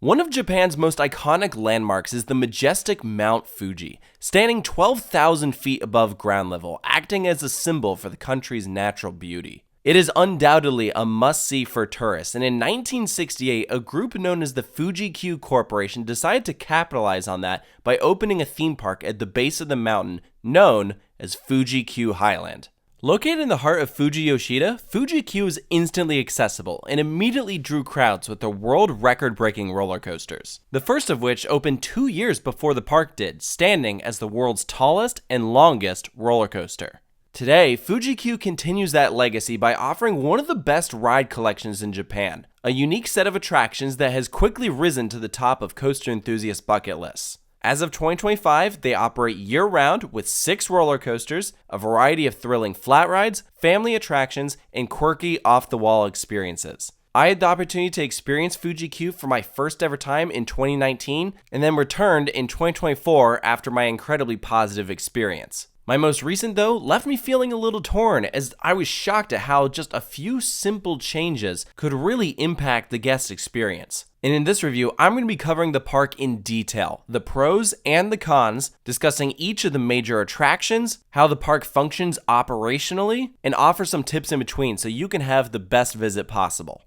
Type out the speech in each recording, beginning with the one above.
One of Japan's most iconic landmarks is the majestic Mount Fuji, standing 12,000 feet above ground level, acting as a symbol for the country's natural beauty. It is undoubtedly a must-see for tourists, and in 1968, a group known as the Fuji-Q Corporation decided to capitalize on that by opening a theme park at the base of the mountain known as Fuji-Q Highland. Located in the heart of Fuji Yoshida, Fuji-Q is instantly accessible and immediately drew crowds with their world record-breaking roller coasters. The first of which opened 2 years before the park did, standing as the world's tallest and longest roller coaster. Today, Fuji-Q continues that legacy by offering one of the best ride collections in Japan, a unique set of attractions that has quickly risen to the top of coaster enthusiast bucket lists. As of 2025, they operate year-round with 6 roller coasters, a variety of thrilling flat rides, family attractions, and quirky off-the-wall experiences. I had the opportunity to experience Fuji-Q for my first ever time in 2019, and then returned in 2024 after my incredibly positive experience. My most recent, though, left me feeling a little torn, as I was shocked at how just a few simple changes could really impact the guest experience. And in this review, I'm going to be covering the park in detail, the pros and the cons, discussing each of the major attractions, how the park functions operationally, and offer some tips in between so you can have the best visit possible.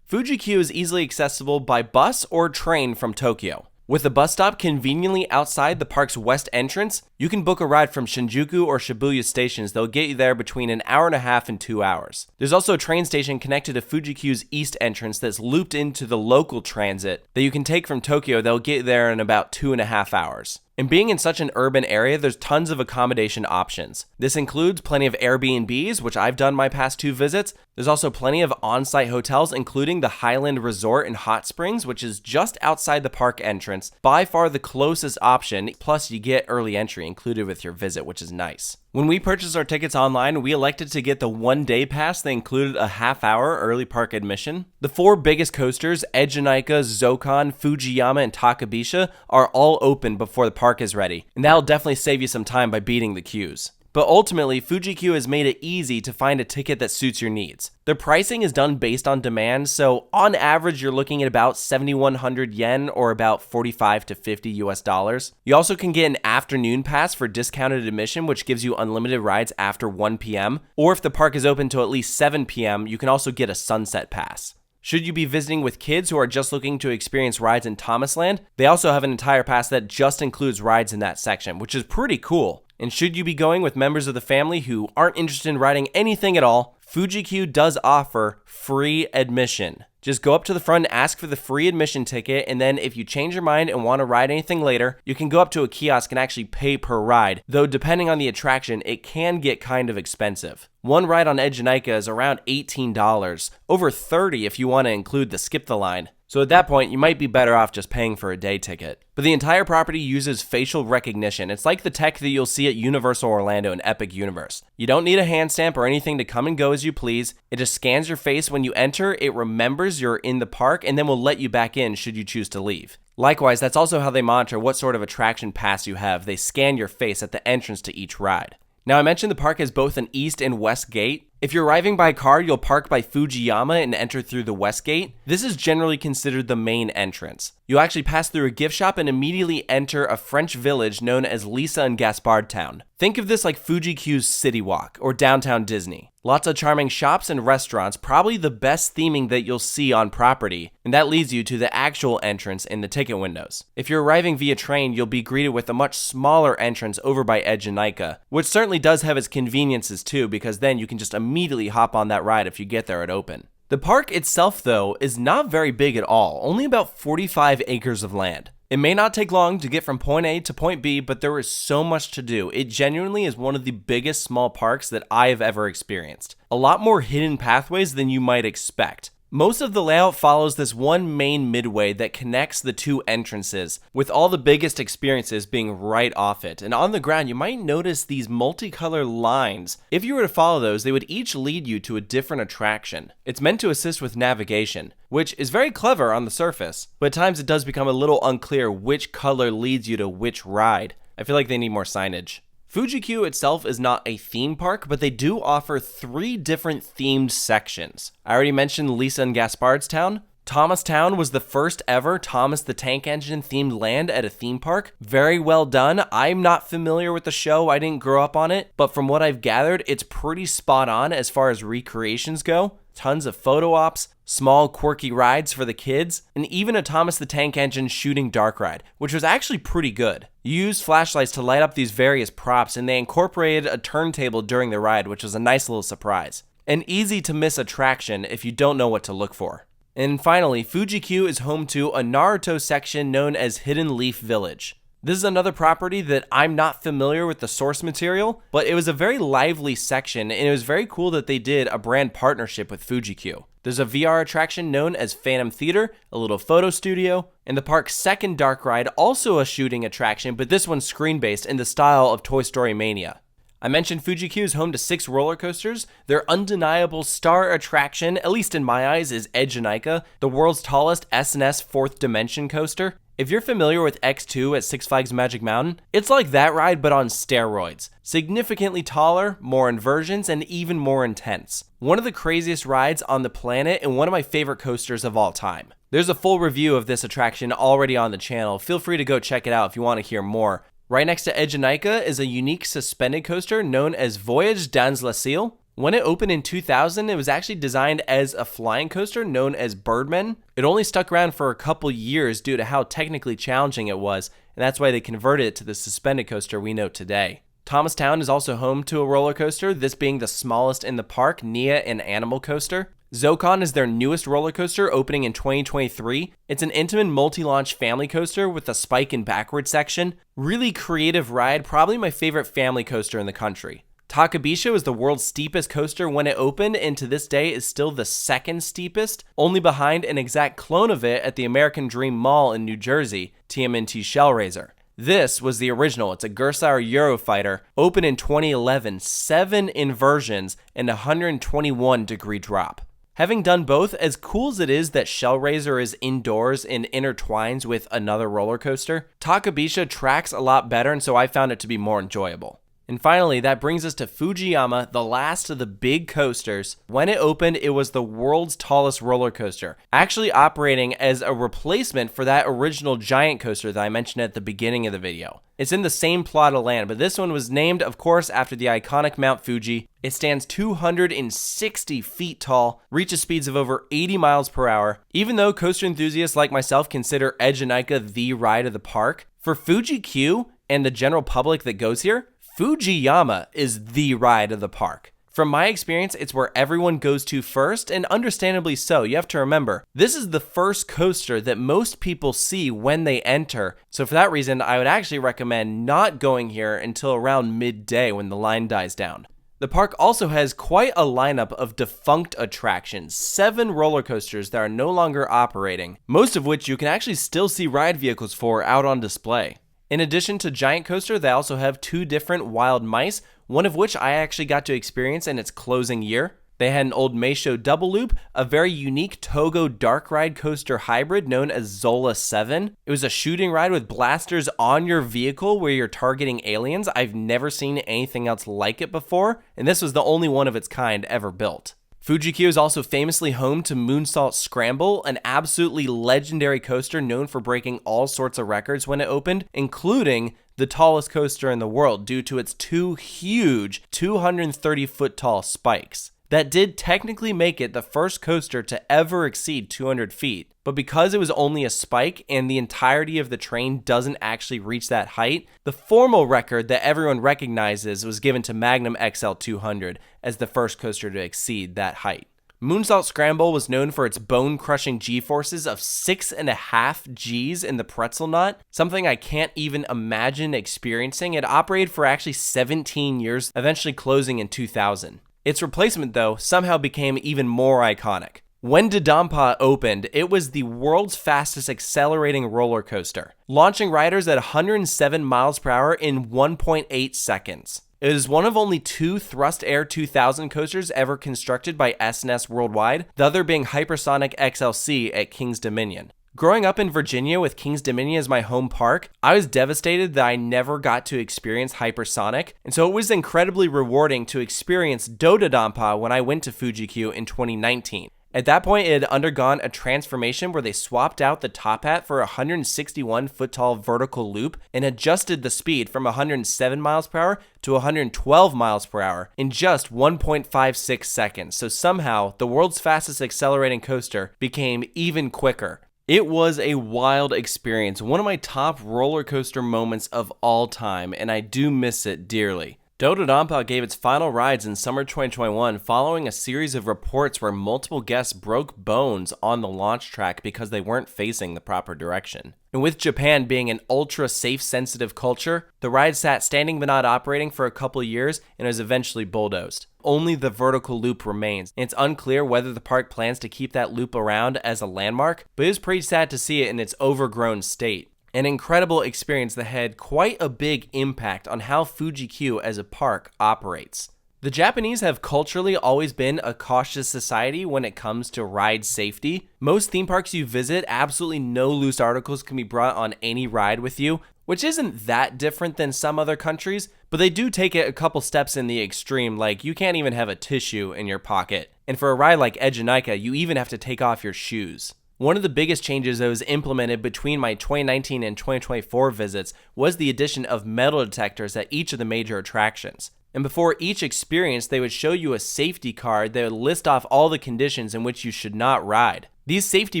Fuji-Q is easily accessible by bus or train from Tokyo. With the bus stop conveniently outside the park's west entrance, you can book a ride from Shinjuku or Shibuya stations that'll get you there between an hour and a half and 2 hours. There's also a train station connected to Fuji-Q's east entrance that's looped into the local transit that you can take from Tokyo that'll get you there in about 2.5 hours. And being in such an urban area, there's tons of accommodation options. This includes plenty of Airbnbs, which I've done my past 2 visits. There's also plenty of on-site hotels, including the Highland Resort in Hot Springs, which is just outside the park entrance, by far the closest option, plus you get early entry included with your visit, which is nice. When we purchased our tickets online, we elected to get the 1-day pass that included a half-hour early park admission. The 4 biggest coasters, Ejunaika, Zokan, Fujiyama, and Takabisha, are all open before the park is ready, and that'll definitely save you some time by beating the queues. But ultimately, Fuji-Q has made it easy to find a ticket that suits your needs. Their pricing is done based on demand, so on average you're looking at about 7,100 yen or about 45 to 50 US dollars. You also can get an afternoon pass for discounted admission, which gives you unlimited rides after 1 p.m. Or if the park is open till at least 7 p.m., you can also get a sunset pass. Should you be visiting with kids who are just looking to experience rides in Thomasland, they also have an entire pass that just includes rides in that section, which is pretty cool. And should you be going with members of the family who aren't interested in riding anything at all, Fuji-Q does offer free admission. Just go up to the front and ask for the free admission ticket, and then if you change your mind and want to ride anything later, you can go up to a kiosk and actually pay per ride, though depending on the attraction, it can get kind of expensive. One ride on Ejunaika is around $18, over $30 if you want to include the skip the line. So at that point, you might be better off just paying for a day ticket. But the entire property uses facial recognition. It's like the tech that you'll see at Universal Orlando and Epic Universe. You don't need a hand stamp or anything to come and go as you please. It just scans your face when you enter, it remembers you're in the park, and then will let you back in should you choose to leave. Likewise, that's also how they monitor what sort of attraction pass you have. They scan your face at the entrance to each ride. Now, I mentioned the park has both an east and west gate. If you're arriving by car, you'll park by Fujiyama and enter through the west gate. This is generally considered the main entrance. You'll actually pass through a gift shop and immediately enter a French village known as Lisa and Gaspard Town. Think of this like Fuji-Q's City Walk or downtown Disney. Lots of charming shops and restaurants, probably the best theming that you'll see on property, and that leads you to the actual entrance in the ticket windows. If you're arriving via train, you'll be greeted with a much smaller entrance over by Ejunaika, which certainly does have its conveniences too, because then you can just immediately hop on that ride if you get there at open. The park itself, though, is not very big at all, only about 45 acres of land. It may not take long to get from point A to point B, but there is so much to do. It genuinely is one of the biggest small parks that I have ever experienced. A lot more hidden pathways than you might expect. Most of the layout follows this one main midway that connects the 2 entrances, with all the biggest experiences being right off it. And on the ground, you might notice these multicolored lines. If you were to follow those, they would each lead you to a different attraction. It's meant to assist with navigation, which is very clever on the surface, but at times it does become a little unclear which color leads you to which ride. I feel like they need more signage. Fuji-Q itself is not a theme park, but they do offer 3 different themed sections. I already mentioned Lisa and Gaspard's Town. Thomastown was the first ever Thomas the Tank Engine themed land at a theme park. Very well done. I'm not familiar with the show, I didn't grow up on it, but from what I've gathered, it's pretty spot on as far as recreations go. Tons of photo ops, small quirky rides for the kids, and even a Thomas the Tank Engine shooting dark ride, which was actually pretty good. You used flashlights to light up these various props, and they incorporated a turntable during the ride, which was a nice little surprise. An easy to miss attraction if you don't know what to look for. And finally, Fuji-Q is home to a Naruto section known as Hidden Leaf Village. This is another property that I'm not familiar with the source material, but it was a very lively section, and it was very cool that they did a brand partnership with Fuji-Q. There's a VR attraction known as Phantom Theater, a little photo studio, and the park's second dark ride, also a shooting attraction, but this one's screen-based in the style of Toy Story Mania. I mentioned Fuji-Q is home to 6 roller coasters. Their undeniable star attraction, at least in my eyes, is Edgenica, the world's tallest S&S fourth dimension coaster. If you're familiar with X2 at Six Flags Magic Mountain, it's like that ride but on steroids. Significantly taller, more inversions, and even more intense. One of the craziest rides on the planet and one of my favorite coasters of all time. There's a full review of this attraction already on the channel. Feel free to go check it out if you want to hear more. Right next to Edgenica is a unique suspended coaster known as Voyage dans le Ciel. When it opened in 2000, it was actually designed as a flying coaster known as Birdman. It only stuck around for a couple years due to how technically challenging it was, and that's why they converted it to the suspended coaster we know today. Thomastown is also home to a roller coaster, this being the smallest in the park, Nia an Animal Coaster. Zocon is their newest roller coaster, opening in 2023. It's an Intamin multi-launch family coaster with a spike and backward section. Really creative ride, probably my favorite family coaster in the country. Takabisha was the world's steepest coaster when it opened, and to this day is still the second steepest, only behind an exact clone of it at the American Dream Mall in New Jersey, TMNT Shellraiser. This was the original. It's a Gersauer Eurofighter, opened in 2011, 7 inversions and a 121 degree drop. Having done both, as cool as it is that Shellraiser is indoors and intertwines with another roller coaster, Takabisha tracks a lot better, and so I found it to be more enjoyable. And finally, that brings us to Fujiyama, the last of the big coasters. When it opened, it was the world's tallest roller coaster, actually operating as a replacement for that original giant coaster that I mentioned at the beginning of the video. It's in the same plot of land, but this one was named, of course, after the iconic Mount Fuji. It stands 260 feet tall, reaches speeds of over 80 miles per hour. Even though coaster enthusiasts like myself consider Edgenica the ride of the park, for Fuji-Q and the general public that goes here, Fujiyama is the ride of the park. From my experience, it's where everyone goes to first, and understandably so. You have to remember, this is the first coaster that most people see when they enter, so for that reason, I would actually recommend not going here until around midday when the line dies down. The park also has quite a lineup of defunct attractions, 7 roller coasters that are no longer operating, most of which you can actually still see ride vehicles for out on display. In addition to Giant Coaster, they also have 2 different wild mice, one of which I actually got to experience in its closing year. They had an old Meisho double loop, a very unique Togo dark ride coaster hybrid known as Zola 7. It was a shooting ride with blasters on your vehicle where you're targeting aliens. I've never seen anything else like it before, and this was the only one of its kind ever built. Fuji-Q is also famously home to Moonsault Scramble, an absolutely legendary coaster known for breaking all sorts of records when it opened, including the tallest coaster in the world due to its 2 huge 230-foot tall spikes. That did technically make it the first coaster to ever exceed 200 feet, but because it was only a spike and the entirety of the train doesn't actually reach that height, the formal record that everyone recognizes was given to Magnum XL 200 as the first coaster to exceed that height. Moonsault Scramble was known for its bone-crushing G-forces of 6.5 Gs in the pretzel knot, something I can't even imagine experiencing. It operated for actually 17 years, eventually closing in 2000. Its replacement, though, somehow became even more iconic. When do-dodonpa opened, it was the world's fastest accelerating roller coaster, launching riders at 107 miles per hour in 1.8 seconds. It is one of only 2 Thrust Air 2000 coasters ever constructed by S&S worldwide, the other being Hypersonic XLC at King's Dominion. Growing up in Virginia with King's Dominion as my home park, I was devastated that I never got to experience Hypersonic, and so it was incredibly rewarding to experience do-dodonpa when I went to Fuji-Q in 2019. At that point, it had undergone a transformation where they swapped out the top hat for a 161-foot-tall vertical loop and adjusted the speed from 107 miles per hour to 112 miles per hour in just 1.56 seconds. So somehow, the world's fastest accelerating coaster became even quicker. It was a wild experience, one of my top roller coaster moments of all time, and I do miss it dearly. Do-dodonpa gave its final rides in summer 2021 following a series of reports where multiple guests broke bones on the launch track because they weren't facing the proper direction. And with Japan being an ultra safe-sensitive culture, the ride sat standing but not operating for a couple years and was eventually bulldozed. Only the vertical loop remains, and it's unclear whether the park plans to keep that loop around as a landmark, but it was pretty sad to see it in its overgrown state. An incredible experience that had quite a big impact on how Fuji-Q as a park operates. The Japanese have culturally always been a cautious society when it comes to ride safety. Most theme parks you visit, absolutely no loose articles can be brought on any ride with you, which isn't that different than some other countries, but they do take it a couple steps in the extreme, like you can't even have a tissue in your pocket. And for a ride like Ejunaika, you even have to take off your shoes. One of the biggest changes that was implemented between my 2019 and 2024 visits was the addition of metal detectors at each of the major attractions. And before each experience, they would show you a safety card that would list off all the conditions in which you should not ride. These safety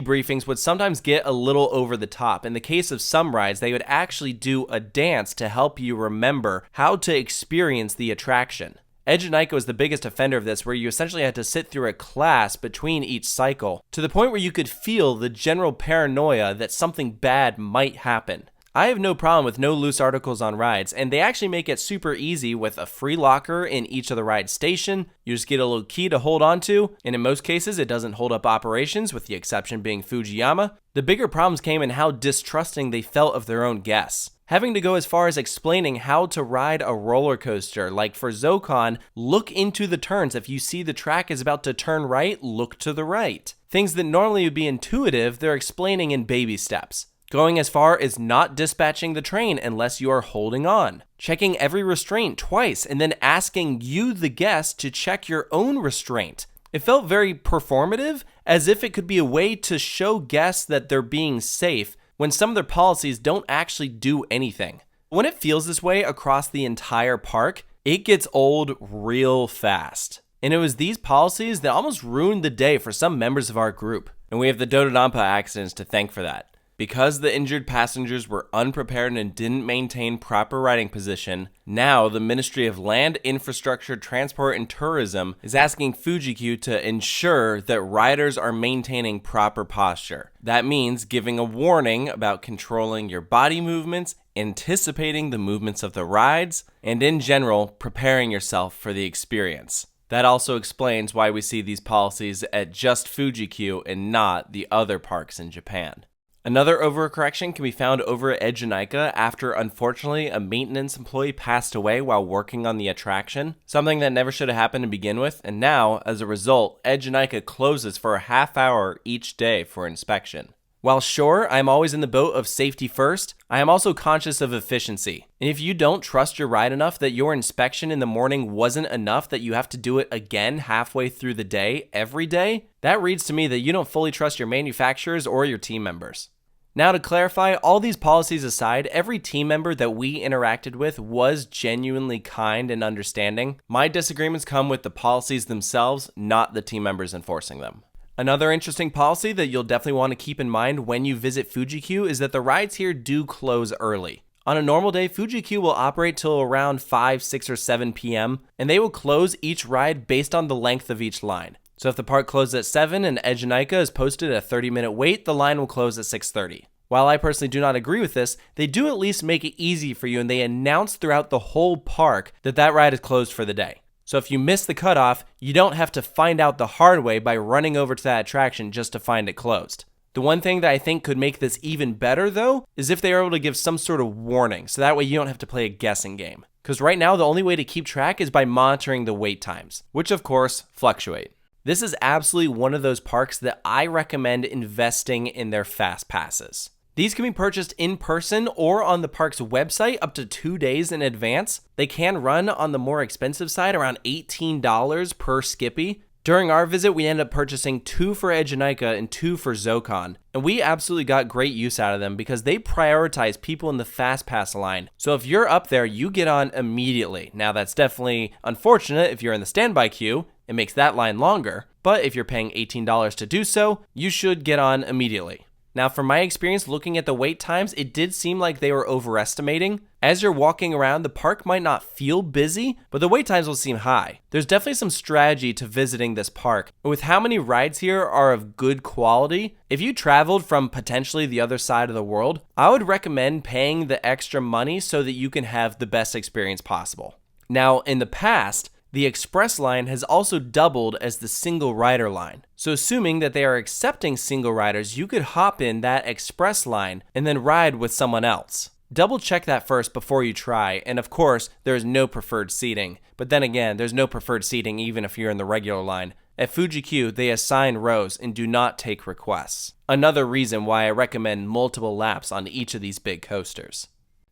briefings would sometimes get a little over the top. In the case of some rides, they would actually do a dance to help you remember how to experience the attraction. Ejunaika was the biggest offender of this, where you essentially had to sit through a class between each cycle, to the point where you could feel the general paranoia that something bad might happen. I have no problem with no loose articles on rides, and they actually make it super easy with a free locker in each of the ride station. You just get a little key to hold on to, and in most cases it doesn't hold up operations, with the exception being Fujiyama. The bigger problems came in how distrusting they felt of their own guests. Having to go as far as explaining how to ride a roller coaster, like for Zocon, look into the turns. If you see the track is about to turn right, look to the right. Things that normally would be intuitive, they're explaining in baby steps. Going as far as not dispatching the train unless you are holding on. Checking every restraint twice and then asking you, the guest, to check your own restraint. It felt very performative, as if it could be a way to show guests that they're being safe, when some of their policies don't actually do anything. When it feels this way across the entire park, it gets old real fast. And it was these policies that almost ruined the day for some members of our group. And we have the do-dodonpa accidents to thank for that. Because the injured passengers were unprepared and didn't maintain proper riding position, now the Ministry of Land, Infrastructure, Transport, and Tourism is asking Fuji-Q to ensure that riders are maintaining proper posture. That means giving a warning about controlling your body movements, anticipating the movements of the rides, and in general, preparing yourself for the experience. That also explains why we see these policies at just Fuji-Q and not the other parks in Japan. Another overcorrection can be found over at Ejunaika after, unfortunately, a maintenance employee passed away while working on the attraction, something that never should have happened to begin with, and now, as a result, Ejunaika closes for a half hour each day for inspection. While sure, I'm always in the boat of safety first, I am also conscious of efficiency. And if you don't trust your ride enough that your inspection in the morning wasn't enough that you have to do it again halfway through the day, every day, that reads to me that you don't fully trust your manufacturers or your team members. Now, to clarify, all these policies aside, every team member that we interacted with was genuinely kind and understanding. My disagreements come with the policies themselves, not the team members enforcing them. Another interesting policy that you'll definitely want to keep in mind when you visit Fuji-Q is that the rides here do close early. On a normal day, Fuji-Q will operate till around 5, 6, or 7 p.m., and they will close each ride based on the length of each line. So if the park closes at 7 and Ejunaika is posted a 30-minute wait, the line will close at 6:30. While I personally do not agree with this, they do at least make it easy for you, and they announce throughout the whole park that that ride is closed for the day. So if you miss the cutoff, you don't have to find out the hard way by running over to that attraction just to find it closed. The one thing that I think could make this even better, though, is if they are able to give some sort of warning, so that way you don't have to play a guessing game. Because right now, the only way to keep track is by monitoring the wait times, which of course fluctuate. This is absolutely one of those parks that I recommend investing in their fast passes. These can be purchased in person or on the park's website up to 2 days in advance. They can run on the more expensive side, around $18 per Skippy. During our visit, we ended up purchasing 2 for Ejinaika and 2 for Zokon, and we absolutely got great use out of them because they prioritize people in the Fast Pass line. So if you're up there, you get on immediately. Now that's definitely unfortunate if you're in the standby queue. It makes that line longer, but if you're paying $18 to do so, you should get on immediately. Now, from my experience looking at the wait times, it did seem like they were overestimating. As you're walking around, the park might not feel busy, but the wait times will seem high. There's definitely some strategy to visiting this park. With how many rides here are of good quality, if you traveled from potentially the other side of the world, I would recommend paying the extra money so that you can have the best experience possible. Now, in the past, the express line has also doubled as the single rider line. So assuming that they are accepting single riders, you could hop in that express line and then ride with someone else. Double check that first before you try, and of course, there is no preferred seating. But then again, there's no preferred seating even if you're in the regular line. At Fuji-Q, they assign rows and do not take requests. Another reason why I recommend multiple laps on each of these big coasters.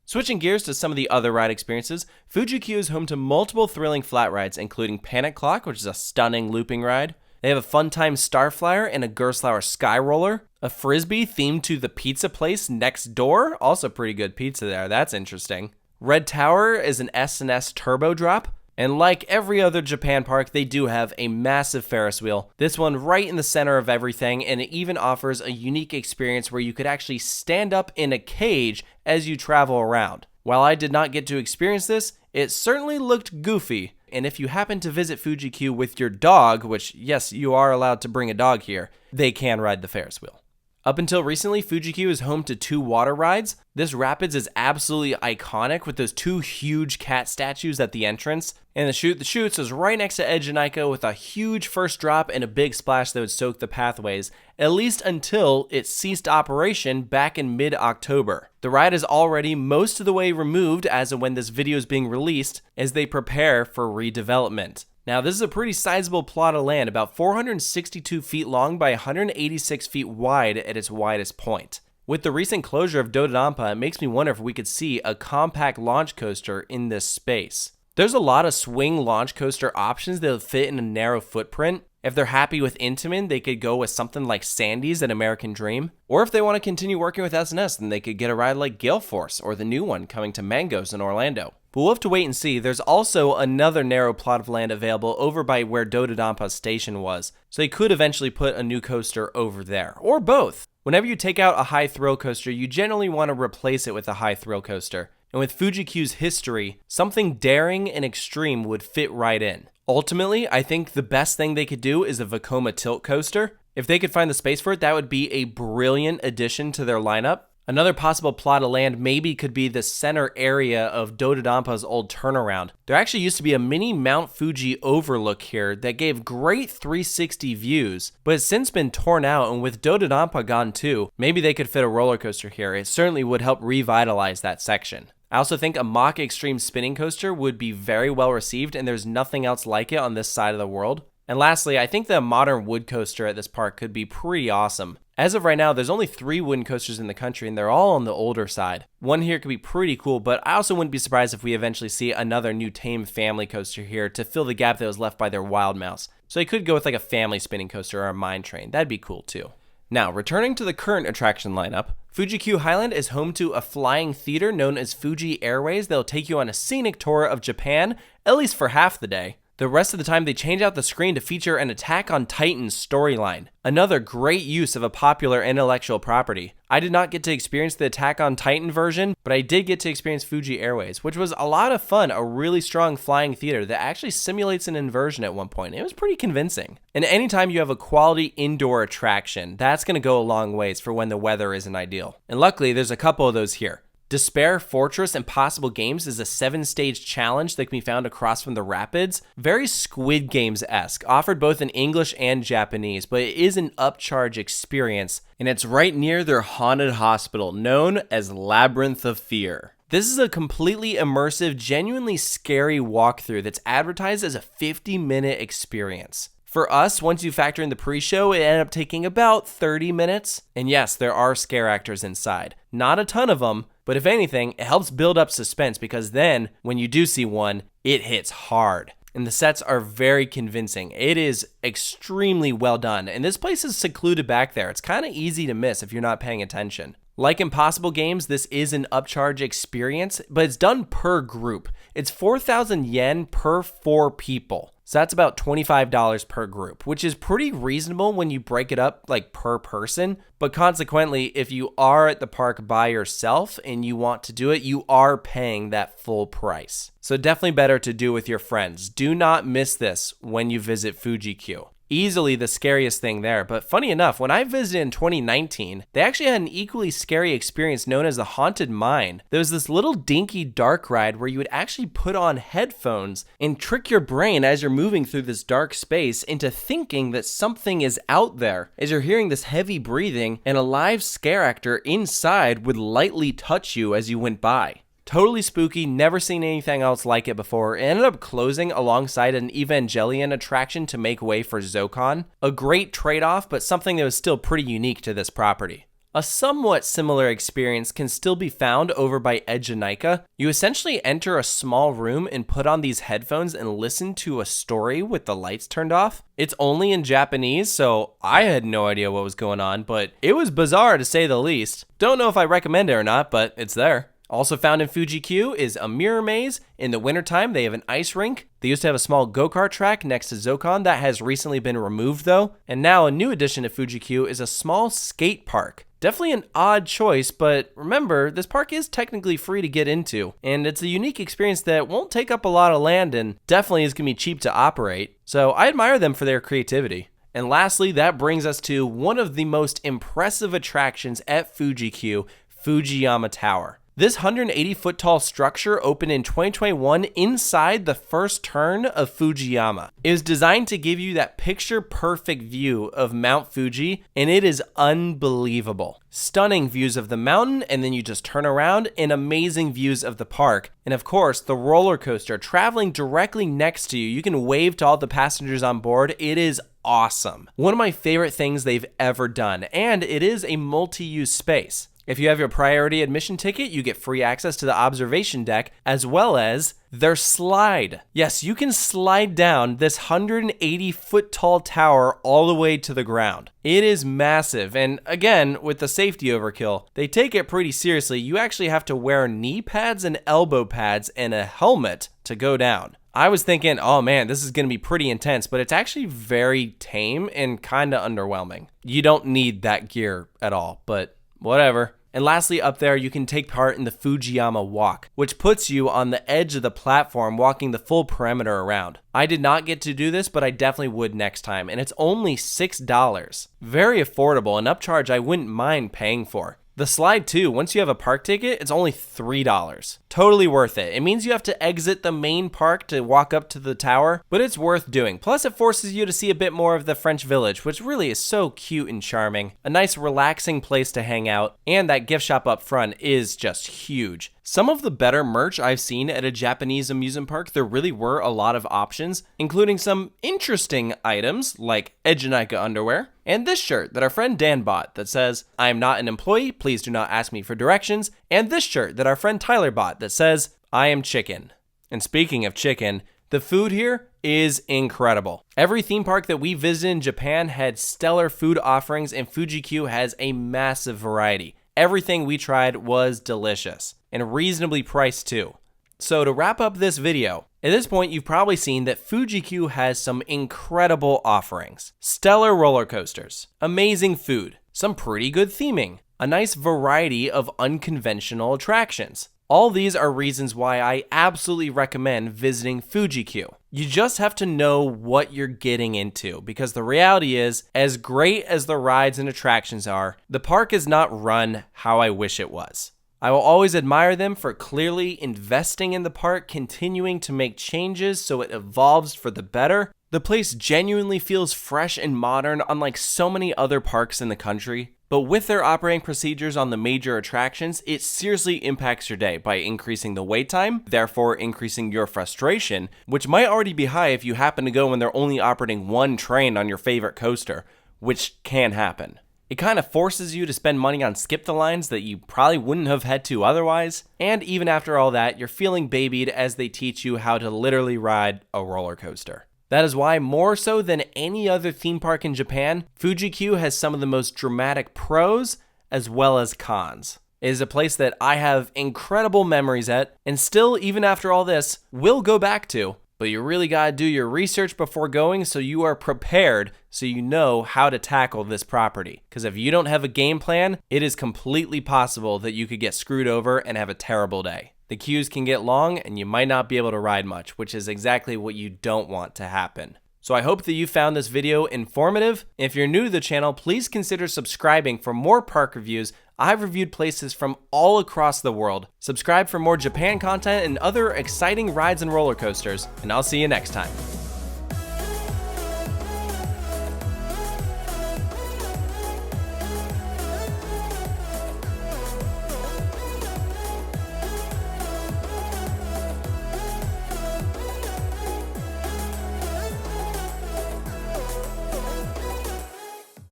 Switching gears to some of the other ride experiences, Fuji-Q is home to multiple thrilling flat rides, including Panic Clock, which is a stunning looping ride. They have a Fun Time Starflyer and a Gerstlauer Sky Roller. A Frisbee themed to the pizza place next door. Also pretty good pizza there, that's interesting. Red Tower is an S&S Turbo Drop. And like every other Japan park, they do have a massive Ferris wheel. This one right in the center of everything, and it even offers a unique experience where you could actually stand up in a cage as you travel around. While I did not get to experience this, it certainly looked goofy. And if you happen to visit Fuji-Q with your dog, which yes, you are allowed to bring a dog here, they can ride the Ferris wheel. Up until recently, Fuji-Q is home to 2 water rides. This rapids is absolutely iconic with those 2 huge cat statues at the entrance. And the chutes is right next to Ejinaika with a huge first drop and a big splash that would soak the pathways, at least until it ceased operation back in mid-October. The ride is already most of the way removed as of when this video is being released as they prepare for redevelopment. Now, this is a pretty sizable plot of land, about 462 feet long by 186 feet wide at its widest point. With the recent closure of do-dodonpa, it makes me wonder if we could see a compact launch coaster in this space. There's a lot of swing launch coaster options that will fit in a narrow footprint. If they're happy with Intamin, they could go with something like Sandy's at American Dream. Or if they want to continue working with S&S, then they could get a ride like Gale Force or the new one coming to Mango's in Orlando. But we'll have to wait and see. There's also another narrow plot of land available over by where do-dodonpa's station was, so they could eventually put a new coaster over there, or both. Whenever you take out a high thrill coaster, you generally want to replace it with a high thrill coaster. And with Fuji-Q's history, something daring and extreme would fit right in. Ultimately, I think the best thing they could do is a Vekoma tilt coaster. If they could find the space for it, that would be a brilliant addition to their lineup. Another possible plot of land maybe could be the center area of do-dodonpa's old turnaround. There actually used to be a mini Mount Fuji overlook here that gave great 360 views, but it's since been torn out, and with do-dodonpa gone too, maybe they could fit a roller coaster here. It certainly would help revitalize that section. I also think a Mach Extreme spinning coaster would be very well received, and there's nothing else like it on this side of the world. And lastly, I think the modern wood coaster at this park could be pretty awesome. As of right now, there's only 3 wooden coasters in the country, and they're all on the older side. One here could be pretty cool, but I also wouldn't be surprised if we eventually see another new tame family coaster here to fill the gap that was left by their Wild Mouse. So they could go with like a family spinning coaster or a mine train. That'd be cool too. Now, returning to the current attraction lineup, Fuji-Q Highland is home to a flying theater known as Fuji Airways that'll take you on a scenic tour of Japan, at least for half the day. The rest of the time, they change out the screen to feature an Attack on Titan storyline. Another great use of a popular intellectual property. I did not get to experience the Attack on Titan version, but I did get to experience Fuji Airways, which was a lot of fun, a really strong flying theater that actually simulates an inversion at one point. It was pretty convincing. And anytime you have a quality indoor attraction, that's going to go a long ways for when the weather isn't ideal. And luckily, there's a couple of those here. Despair Fortress Impossible Games is a 7-stage challenge that can be found across from the rapids. Very Squid Games-esque, offered both in English and Japanese, but it is an upcharge experience, and it's right near their haunted hospital, known as Labyrinth of Fear. This is a completely immersive, genuinely scary walkthrough that's advertised as a 50-minute experience. For us, once you factor in the pre-show, it ended up taking about 30 minutes. And yes, there are scare actors inside. Not a ton of them, but if anything, it helps build up suspense because then, when you do see one, it hits hard. and the sets are very convincing. It is extremely well done, and this place is secluded back there. It's kind of easy to miss if you're not paying attention. Like Impossible Games, this is an upcharge experience, but it's done per group. It's 4,000 yen per 4 people. So that's about $25 per group, which is pretty reasonable when you break it up like per person. But consequently, if you are at the park by yourself and you want to do it, you are paying that full price. So definitely better to do with your friends. Do not miss this when you visit Fuji-Q. Easily the scariest thing there, but funny enough, when I visited in 2019, they actually had an equally scary experience known as the Haunted Mine. There was this little dinky dark ride where you would actually put on headphones and trick your brain as you're moving through this dark space into thinking that something is out there, as you're hearing this heavy breathing and a live scare actor inside would lightly touch you as you went by. Totally spooky, never seen anything else like it before. It ended up closing alongside an Evangelion attraction to make way for Zocon. A great trade-off, but something that was still pretty unique to this property. A somewhat similar experience can still be found over by Ejinika. You essentially enter a small room and put on these headphones and listen to a story with the lights turned off. It's only in Japanese, so I had no idea what was going on, but it was bizarre to say the least. Don't know if I recommend it or not, but it's there. Also found in Fuji-Q is a mirror maze. In the wintertime, they have an ice rink. They used to have a small go-kart track next to Zocon that has recently been removed though. And now a new addition to Fuji-Q is a small skate park. Definitely an odd choice, but remember, this park is technically free to get into, and it's a unique experience that won't take up a lot of land and definitely is going to be cheap to operate. So I admire them for their creativity. And lastly, that brings us to one of the most impressive attractions at Fuji-Q, Fujiyama Tower. This 180-foot tall structure opened in 2021 inside the first turn of Fujiyama. It was designed to give you that picture-perfect view of Mount Fuji, and it is unbelievable. Stunning views of the mountain, and then you just turn around, and amazing views of the park. And of course, the roller coaster traveling directly next to you. You can wave to all the passengers on board. It is awesome. One of my favorite things they've ever done, and it is a multi-use space. If you have your priority admission ticket, you get free access to the observation deck as well as their slide. Yes, you can slide down this 180-foot tall tower all the way to the ground. It is massive, and again, with the safety overkill, they take it pretty seriously. You actually have to wear knee pads and elbow pads and a helmet to go down. I was thinking, oh man, this is going to be pretty intense, but it's actually very tame and kind of underwhelming. You don't need that gear at all, but whatever. And lastly, up there, you can take part in the Fujiyama Walk, which puts you on the edge of the platform walking the full perimeter around. I did not get to do this, but I definitely would next time, and it's only $6. Very affordable, an upcharge I wouldn't mind paying for. The slide too, once you have a park ticket, it's only $3. Totally worth it. It means you have to exit the main park to walk up to the tower, but it's worth doing. Plus it forces you to see a bit more of the French Village, which really is so cute and charming. A nice relaxing place to hang out, and that gift shop up front is just huge. Some of the better merch I've seen at a Japanese amusement park, there really were a lot of options, including some interesting items like Ejinika underwear, and this shirt that our friend Dan bought that says, "I am not an employee, please do not ask me for directions," and this shirt that our friend Tyler bought that says, "I am chicken." And speaking of chicken, the food here is incredible. Every theme park that we visited in Japan had stellar food offerings, and Fuji-Q has a massive variety. Everything we tried was delicious and reasonably priced too. So to wrap up this video, at this point you've probably seen that Fuji-Q has some incredible offerings. Stellar roller coasters, amazing food, some pretty good theming, a nice variety of unconventional attractions. All these are reasons why I absolutely recommend visiting Fuji-Q. You just have to know what you're getting into, because the reality is, as great as the rides and attractions are, the park is not run how I wish it was. I will always admire them for clearly investing in the park, continuing to make changes so it evolves for the better. The place genuinely feels fresh and modern, unlike so many other parks in the country. But with their operating procedures on the major attractions, it seriously impacts your day by increasing the wait time, therefore increasing your frustration, which might already be high if you happen to go when they're only operating one train on your favorite coaster, which can happen. It kind of forces you to spend money on skip the lines that you probably wouldn't have had to otherwise, and even after all that, you're feeling babied as they teach you how to literally ride a roller coaster. That is why, more so than any other theme park in Japan, Fuji-Q has some of the most dramatic pros as well as cons. It is a place that I have incredible memories at, and still, even after all this, will go back to. But you really gotta do your research before going so you are prepared, so you know how to tackle this property. Because if you don't have a game plan, it is completely possible that you could get screwed over and have a terrible day. The queues can get long and you might not be able to ride much, which is exactly what you don't want to happen. So I hope that you found this video informative. If you're new to the channel, please consider subscribing for more park reviews. I've reviewed places from all across the world. Subscribe for more Japan content and other exciting rides and roller coasters, and I'll see you next time.